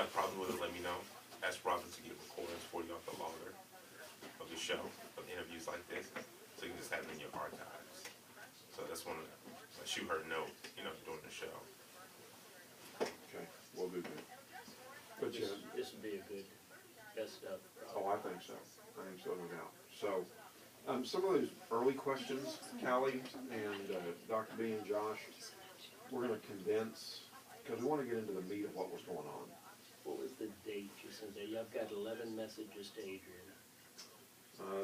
have a problem with it, let me know. Ask Robin to get recordings for you off the logger of the show, of interviews like this, so you can just have it in your archives. So that's one of the, shoot her note, you know, during the show. Okay, we'll do that. But yeah. This would be a good best of. Oh, I think so. I think so, no doubt. So, some of those early questions, Callie and Dr. B and Josh, we're going to condense, because we want to get into the meat of what was going on. What was the date you sent there? I've got 11 messages to Adrian.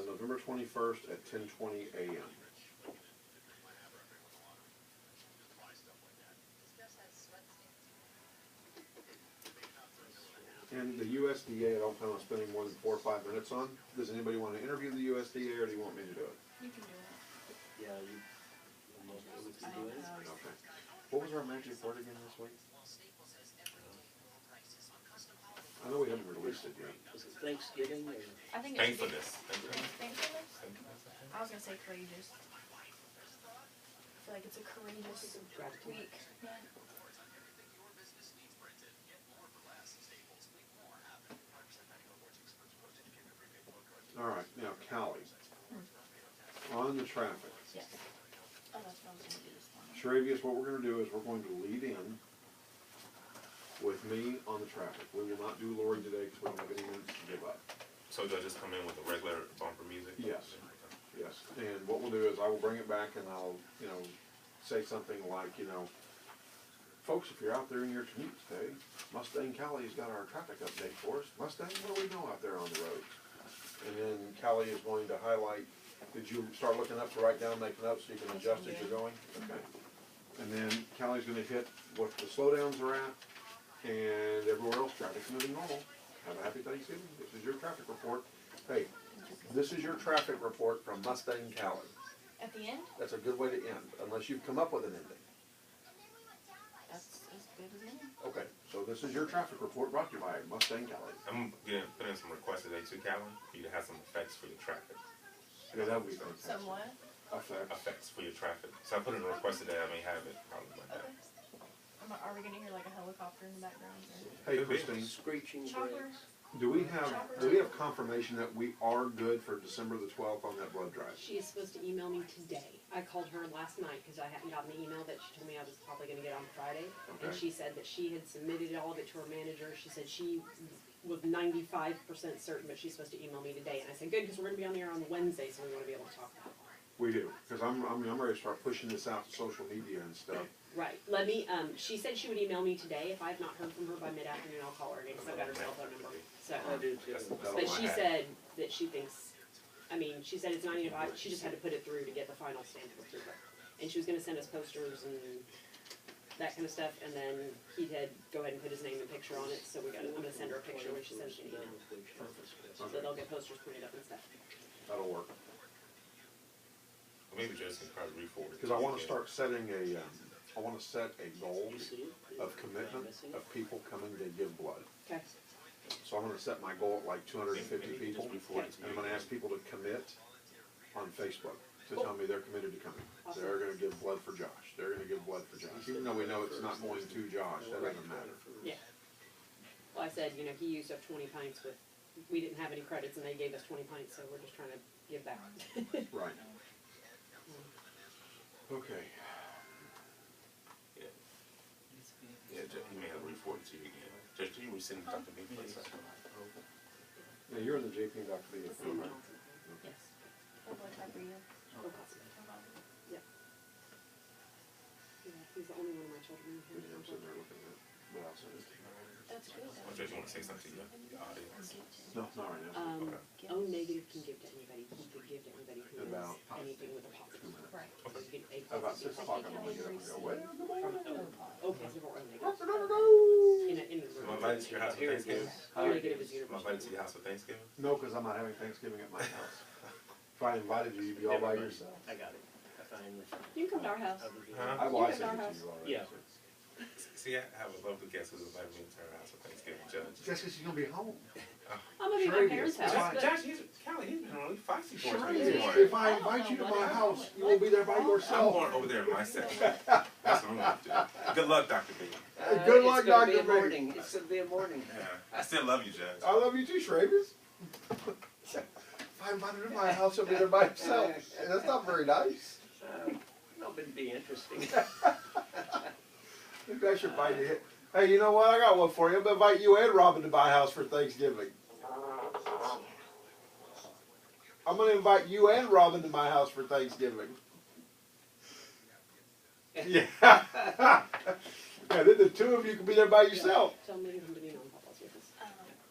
November 21st at 10:20 a.m. And the USDA, I don't plan on spending more than 4 or 5 minutes on. Does anybody want to interview the USDA, or do you want me to do it? You can do it. Yeah, you we can do it. Okay. What was our magic word again this week? I know we haven't released it yet. Was it Thanksgiving or? I think it should be Thankfulness. thankfulness. I was gonna say courageous. I feel like it's a courageous week. Yeah. All right, now Callie, on the traffic. Yes. Oh, that's what I was gonna do this morning. Sharavius, what we're going to do is we're going to lead in with me on the traffic. We will not do Lori today because we don't have any minutes to give up. So they'll just come in with the regular bumper music? Yes. Yes, and what we'll do is I will bring it back and I'll, say something like, folks, if you're out there in your commute today, Mustang Callie's got our traffic update for us. Mustang, what do we know out there on the roads? And then Callie is going to highlight, did you start looking up to write down, make notes so you can adjust as you're going? Okay. And then Callie's going to hit what the slowdowns are at, and everywhere else traffic's moving normal. Have a happy Thanksgiving. This is your traffic report. Hey, this is your traffic report from Mustang Callie. At the end? That's a good way to end, unless you've come up with an ending. That's as good as any. Okay, so this is your traffic report brought to you by Mustang Callie. I'm gonna put in some requests today too, Calvin, for you to have some effects for your traffic. Yeah, that would be fantastic. Somewhat. Effects. For your traffic. So I put in a request today, I may have it probably Monday. Okay. Are we gonna hear like a helicopter in the background? Or? Hey, Christine, Screeching Chopper. brakes. do we have confirmation that we are good for December the 12th on that blood drive? She is supposed to email me today. I called her last night because I hadn't gotten the email that she told me I was probably going to get on Friday. Okay. And she said that she had submitted all of it to her manager. She said she was 95% certain, but she's supposed to email me today. And I said, good, because we're going to be on the air on Wednesday, so we want to be able to talk about it. We do, because I'm ready to start pushing this out to social media and stuff. Right. Let me, she said she would email me today. If I have not heard from her by mid-afternoon, I'll call her again because I've got her cell phone number. So, I do too. but she said that she thinks, she said it's 95, she just had to put it through to get the final stamp of approval. And she was gonna send us posters and that kind of stuff, and then he had go ahead and put his name and picture on it, so I'm gonna send her a picture when she sends me an email. So they'll get posters printed up and stuff. That'll work. Maybe Jess can probably re-forward it. Because I want to start setting I want to set a goal You see it? of commitment of people coming to give blood. Okay. So I'm going to set my goal at like 250 Maybe people, just re-forward it to and I'm me. going to ask people to commit on Facebook to tell me they're committed to coming. Awesome. They're going to give blood for Josh. They're going to give blood for Josh. Even though we know it's not going to Josh, that doesn't matter. Yeah. Well, I said, he used up 20 pints with, we didn't have any credits and they gave us 20 pints, so we're just trying to give back. Right. Okay. Yeah, he may have re-forwarded it to you again. Judge, do you resend it to Dr. B, please? Yeah, you're in the JP and Dr. B. Yes. What type are you? Oh, possible. Yeah. Yeah, he's the only one of my children who I'm sitting there looking at it, but I'll send it to you. That's good. Or Judge, you want to say something to your audience? No, not right now. O negative can give to anybody. He could give to anybody who has About anything with a positive. Right. So you get a About positive 6 o'clock, I'm going to get up and go, well, good morning. O positive or O negative. In Am a I invited to your house for Thanksgiving? O negative is Am I universal. invited to your house for Thanksgiving? No, because I'm not having Thanksgiving at my house. If I invited you, you'd be all by yourself. I got it. I finally. You can come to our house. Huh? Well, I You sent can it our to you already. Yeah. See, I have a lovely guest who's invited me to her house for Thanksgiving, Judge. Just because you're going to be home. I'm gonna be at Sure my parents' is. house. Right. But Josh, Callie, he's been really feisty for Sure us. is. He's If I invite you to my house, you will be there by I'm yourself. going over there in my section. That's what I'm going to do. Good luck, Dr. B. Good luck, It's gonna be Dr. a B. morning. It's gonna be a morning. Yeah, I still love you, Judge. I love you too, Shravis. If I invited him to my house, he'll be there by himself. And that's not very nice. No, but it'd be interesting. Maybe I should invite you. Hey, you know what? I got one for you. I'm going to invite you and Robin to my house for Thanksgiving. I'm going to invite you and Robin to my house for Thanksgiving. Yeah. Yeah, then the two of you can be there by yourself. Tell me to be non-Papa's with us.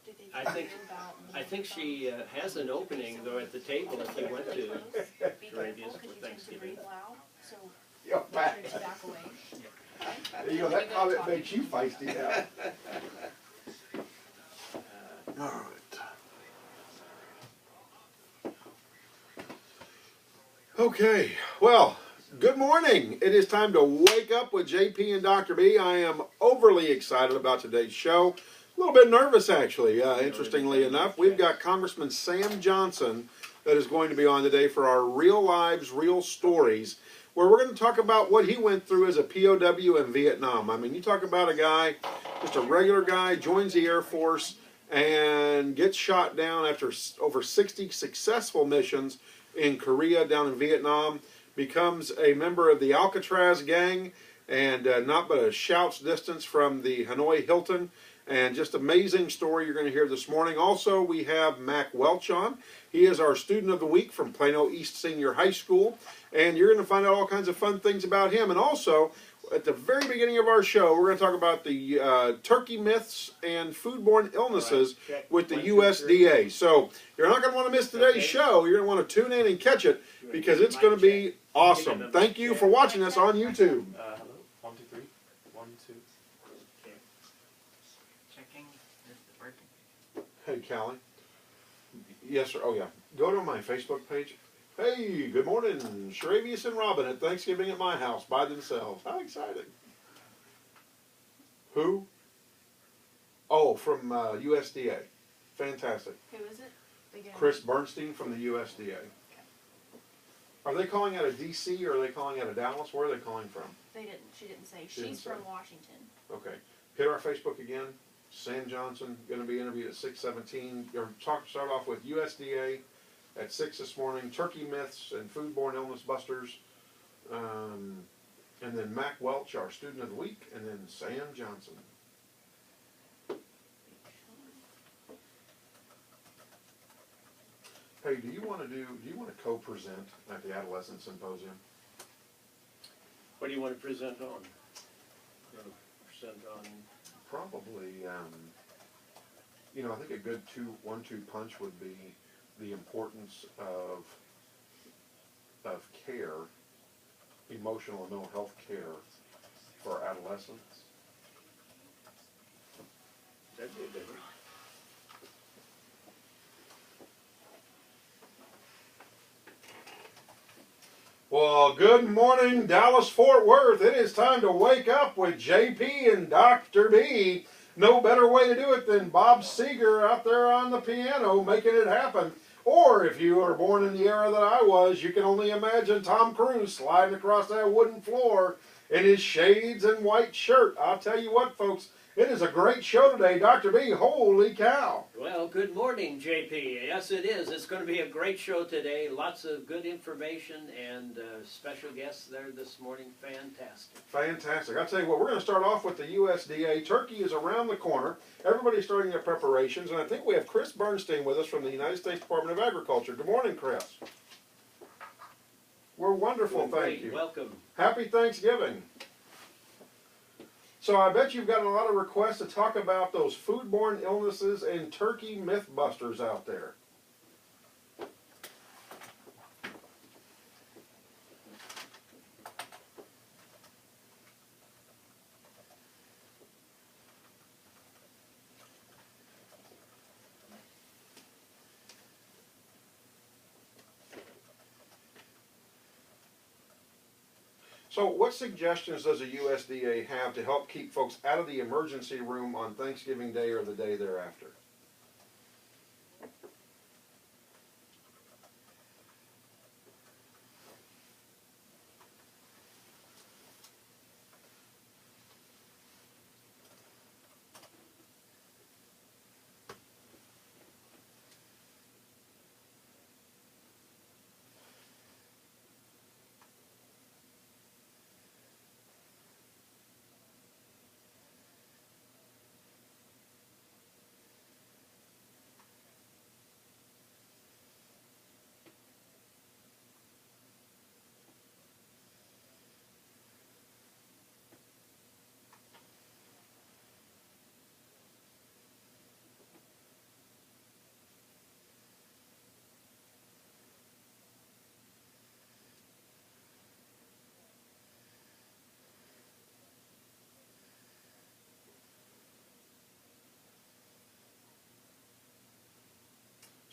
Did they I tell think- you about I think she has an opening though at the table if you went to. Be careful Arabia's because for you tend to Thanksgiving. breathe loud, so Yo, make man. sure to back away. There you go. That comment makes you feisty now. All right. Okay. Well, good morning. It is time to wake up with JP and Dr. B. I am overly excited about today's show. A little bit nervous, actually. Interestingly enough, we've got Congressman Sam Johnson that is going to be on today for our Real Lives, Real Stories, where we're going to talk about what he went through as a POW in Vietnam. I mean, you talk about a guy, just a regular guy, joins the Air Force and gets shot down after over 60 successful missions in Korea, down in Vietnam, becomes a member of the Alcatraz gang, and not but a shout's distance from the Hanoi Hilton. And just amazing story you're going to hear this morning. Also, we have Mac Welch on. He is our student of the week from Plano East Senior High School. And you're going to find out all kinds of fun things about him. And also, at the very beginning of our show, we're going to talk about the turkey myths and foodborne illnesses Check. with the 1, 2, 3. USDA. So you're not going to want to miss today's Okay. show. You're going to want to tune in and catch it because it's going to be awesome. Thank you for watching us on YouTube. Hello. 1, 2, 3. 1, 2. Checking if it's working. Hey, Callie. Yes, sir. Oh, yeah. Go to my Facebook page. Hey, good morning. Shravius and Robin at Thanksgiving at my house by themselves. How exciting. Who? Oh, from USDA. Fantastic. Who is it? Beginning. Chris Bernstein from the USDA. Are they calling out of D.C. or are they calling out of Dallas? Where are they calling from? They didn't. She didn't say. She didn't She's say. from Washington. Okay. Hit our Facebook again. Sam Johnson going to be interviewed at 6:17. Start off with USDA at 6 this morning. Turkey myths and foodborne illness busters. And then Mac Welch, our student of the week. And then Sam Johnson. Hey, do you want to co-present at the Adolescent Symposium? What do you want to present on? You want to present on? Probably, I think a good 1-2 punch would be the importance of care, emotional and mental health care for adolescents. That'd be a good one. Well, good morning, Dallas-Fort Worth. It is time to wake up with JP and Dr. B. No better way to do it than Bob Seger out there on the piano making it happen. Or if you were born in the era that I was, you can only imagine Tom Cruise sliding across that wooden floor in his shades and white shirt. I'll tell you what, folks, it is a great show today. Dr. B, holy cow. Well, good morning, JP. Yes, it is. It's going to be a great show today. Lots of good information and special guests there this morning. Fantastic. Fantastic. I'll tell you what, we're going to start off with the USDA. Turkey is around the corner. Everybody's starting their preparations, and I think we have Chris Bernstein with us from the United States Department of Agriculture. Good morning, Chris. We're wonderful, Doing thank great. you. Welcome. Happy Thanksgiving. So I bet you've got a lot of requests to talk about those foodborne illnesses and turkey mythbusters out there. So what suggestions does the USDA have to help keep folks out of the emergency room on Thanksgiving Day or the day thereafter?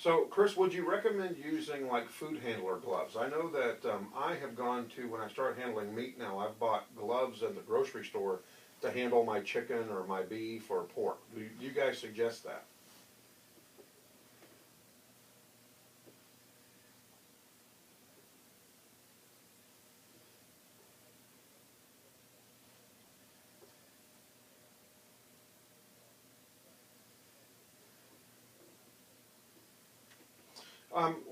So, Chris, would you recommend using like food handler gloves? I know that I have gone to, when I started handling meat now, I've bought gloves in the grocery store to handle my chicken or my beef or pork. Do you guys suggest that?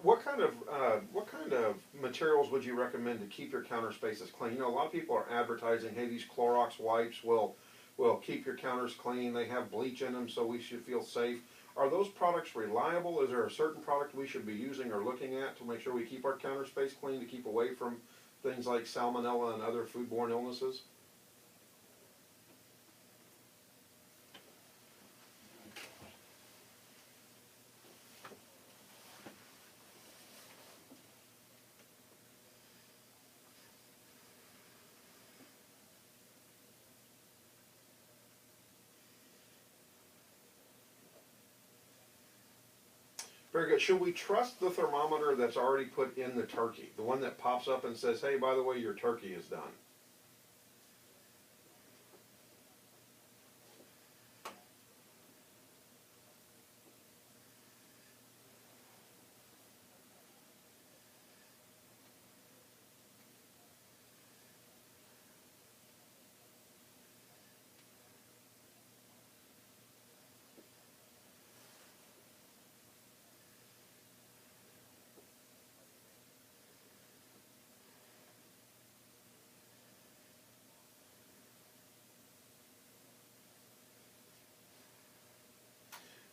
What kind of materials would you recommend to keep your counter spaces clean? You know, a lot of people are advertising, hey, these Clorox wipes will keep your counters clean. They have bleach in them, so we should feel safe. Are those products reliable? Is there a certain product we should be using or looking at to make sure we keep our counter space clean, to keep away from things like salmonella and other foodborne illnesses? Very good. Should we trust the thermometer that's already put in the turkey? The one that pops up and says, hey, by the way, your turkey is done.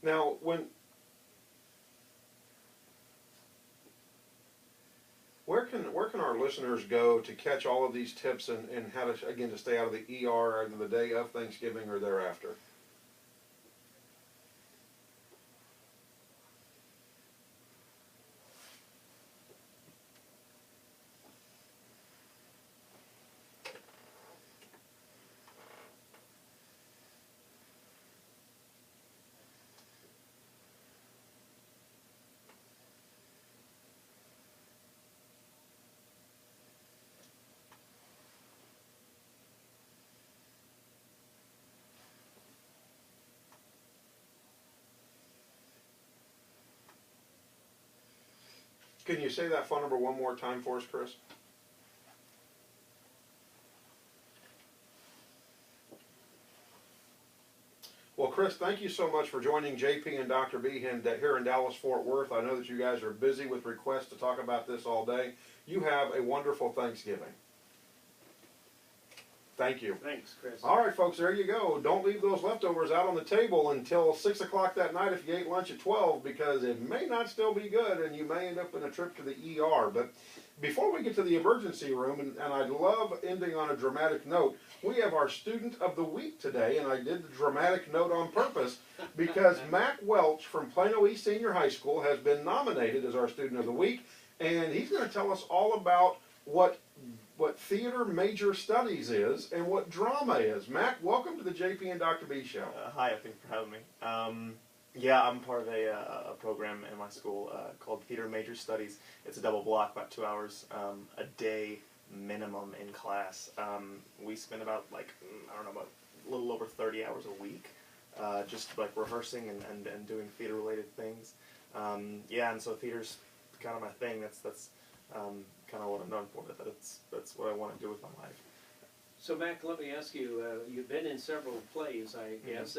Now, where can our listeners go to catch all of these tips and how to, again, to stay out of the ER either the day of Thanksgiving or thereafter? Can you say that phone number one more time for us, Chris? Well, Chris, thank you so much for joining JP and Dr. B here in Dallas-Fort Worth. I know that you guys are busy with requests to talk about this all day. You have a wonderful Thanksgiving. Thank you. Thanks, Chris. All right, folks, there you go. Don't leave those leftovers out on the table until 6 o'clock that night if you ate lunch at 12, because it may not still be good and you may end up in a trip to the ER. But before we get to the emergency room, and I love ending on a dramatic note, we have our Student of the Week today, and I did the dramatic note on purpose because Mac Welch from Plano East Senior High School has been nominated as our Student of the Week, and he's going to tell us all about what theater major studies is and what drama is. Mac, welcome to the JP and Dr. B show. Hi, thanks for having me. Yeah, I'm part of a program in my school called Theater Major Studies. It's a double block, about 2 hours a day minimum in class. We spend about about a little over 30 hours a week just like rehearsing and doing theater related things. Yeah, and so theater's kind of my thing. That's kind of what I'm known for. That's what I want to do with my life. So, Mac, let me ask you, you've been in several plays, I guess,